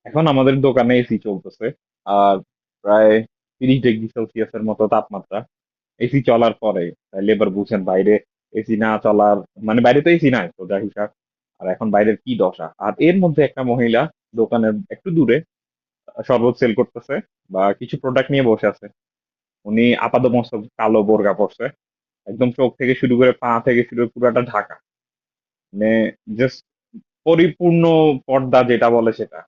এখন আমাদের দোকানে এসি চলতেছে, আর প্রায় 30 ডিগ্রি সেলসিয়াসের মতো তাপমাত্রা। এসি চলার পরে তাইলে এবার বুঝেন বাইরে এসি না চলার, মানে বাইরে তো এসি নাই সোজা হিসাব। আর এখন বাইরের কি দশা। আর এর মধ্যে একটা মহিলা দোকানের একটু দূরে শরবত সেল করতেছে বা কিছু প্রোডাক্ট নিয়ে বসে আছে। উনি আপাদমস্তক কালো বোরকা পরছে, একদম চোখ থেকে শুরু করে পা থেকে শুরু করে পুরাটা ঢাকা। মানে জাস্ট পরিপূর্ণ পর্দা যেটা বলে সেটা।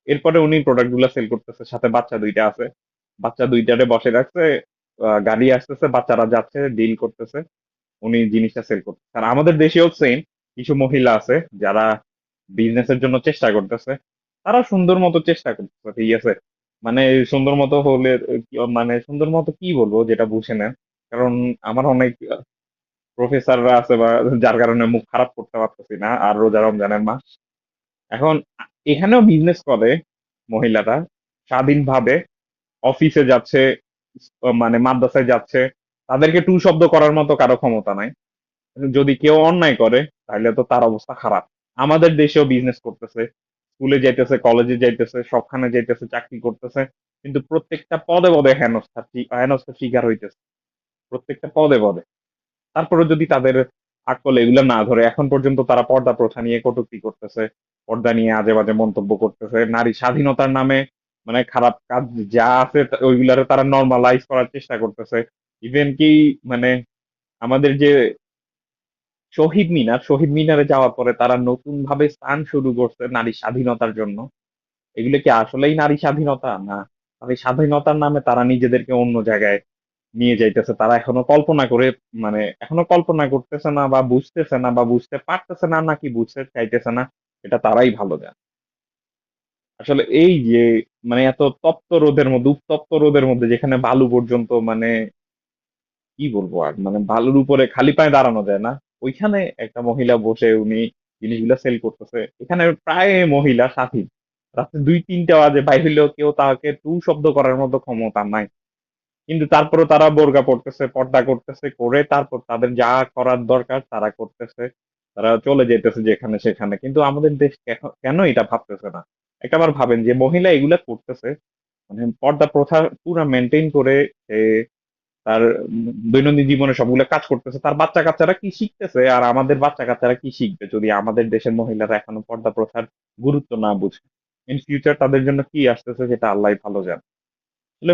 এরপরে উনি প্রোডাক্ট গুলা সেল করতেছে, সাথে বাচ্চা দুইটা আছে, বাচ্চা দুইটারে বসে রাখছে। গাড়ি আসতেছে, বাচ্চারা যাচ্ছে, ডিল করতেছে, উনি জিনিসটা সেল করতেছে। আর আমাদের দেশেও সেম কিছু মহিলা আছে যারা বিজনেসের জন্য চেষ্টা করতেছে। তারা সুন্দর মতো চেষ্টা করতেছে, ঠিক আছে। মানে সুন্দর মতো হলে মানে সুন্দর মতো কি বলবো যেটা বুঝে নেন। কারণ আমার অনেক প্রফেসররা আছে বা যার কারণে মুখ খারাপ করতে পারতেছি না, আর রোজা রমজানের মাস। এখন এখানেও বিজনেস করে মহিলারা স্বাধীনভাবে, অফিসে যাচ্ছে, মানে মাদ্রাসায় যাচ্ছে। তাদেরকে টু শব্দ করার মতো কারো ক্ষমতা নাই। যদি কেউ অন্যায় করে তাহলে তো তার অবস্থা খারাপ। আমাদের দেশেও বিজনেস করতেছে, স্কুলে যাইতেছে, কলেজে যাইতেছে, সবখানে যাইতেছে, চাকরি করতেছে, কিন্তু প্রত্যেকটা পদে পদে হেনস্থার শিকার হইতেছে, প্রত্যেকটা পদে পদে। তারপরে যদি তাদের আকল এগুলো না ধরে, এখন পর্যন্ত তারা পর্দা প্রথা নিয়ে কটূক্তি করতেছে, পর্দা নিয়ে আজে বাজে মন্তব্য করতেছে, নারী স্বাধীনতার নামে মানে খারাপ কাজ যা আছে ওইগুলারে তারা নর্মালাইজ করার চেষ্টা করতেছে। ইভেন কি মানে আমাদের যে শহীদ মিনারে যাওয়ার পরে তারা নতুন ভাবে স্থান শুরু করছে নারী স্বাধীনতার জন্য। এগুলো কি আসলেই নারী স্বাধীনতা? না, নারী স্বাধীনতার নামে তারা নিজেদেরকে অন্য জায়গায় নিয়ে যাইতেছে। তারা এখনো কল্পনা করে, মানে এখনো কল্পনা করতেছে না বা বুঝতেছে না বা বুঝতে পারতেছে না, নাকি বুঝতে চাইতেছে না, এটা তারাই ভালো জানে। আসলে এই যে মানে এত তপ্ত রোদের মধ্যে, উত্তপ্ত রোদের মধ্যে, যেখানে বালু পর্যন্ত মানে কি বলবো আর, মানে বালুর উপরে খালি পায়ে দাঁড়ানো যায় না, ওইখানে একটা মহিলা বসে উনি জিনিসগুলা সেল করতেছে। এখানে প্রায় মহিলা সাথী, রাত্রে 2-3টা বাজে বাইর হইলেও কেউ তাকে টু শব্দ করার মতো ক্ষমতা নাই। কিন্তু তারপরে তারা বোরকা পড়তেছে, পর্দা করতেছে, করে তারপর তাদের যা করার দরকার তারা করতেছে। তারা চলে যেতেছে যেখানে সেখানে। কিন্তু আমাদের দেশ কেন এটা ভাবতেছে না? একবার ভাবেন যে মহিলা এগুলা করতেছে, মানে পর্দা প্রথা পুরা মেনটেন করে সে তার দৈনন্দিন জীবনে সবগুলো কাজ করতেছে, তার বাচ্চা কাচ্চারা কি শিখতেছে? আর আমাদের বাচ্চা কাচ্চারা কি শিখবে যদি আমাদের দেশের মহিলারা এখনো পর্দা প্রথার গুরুত্ব না বুঝে? ইন ফিউচার তাদের জন্য কি আসতেছে সেটা আল্লাহ ভালো জানে। আসলে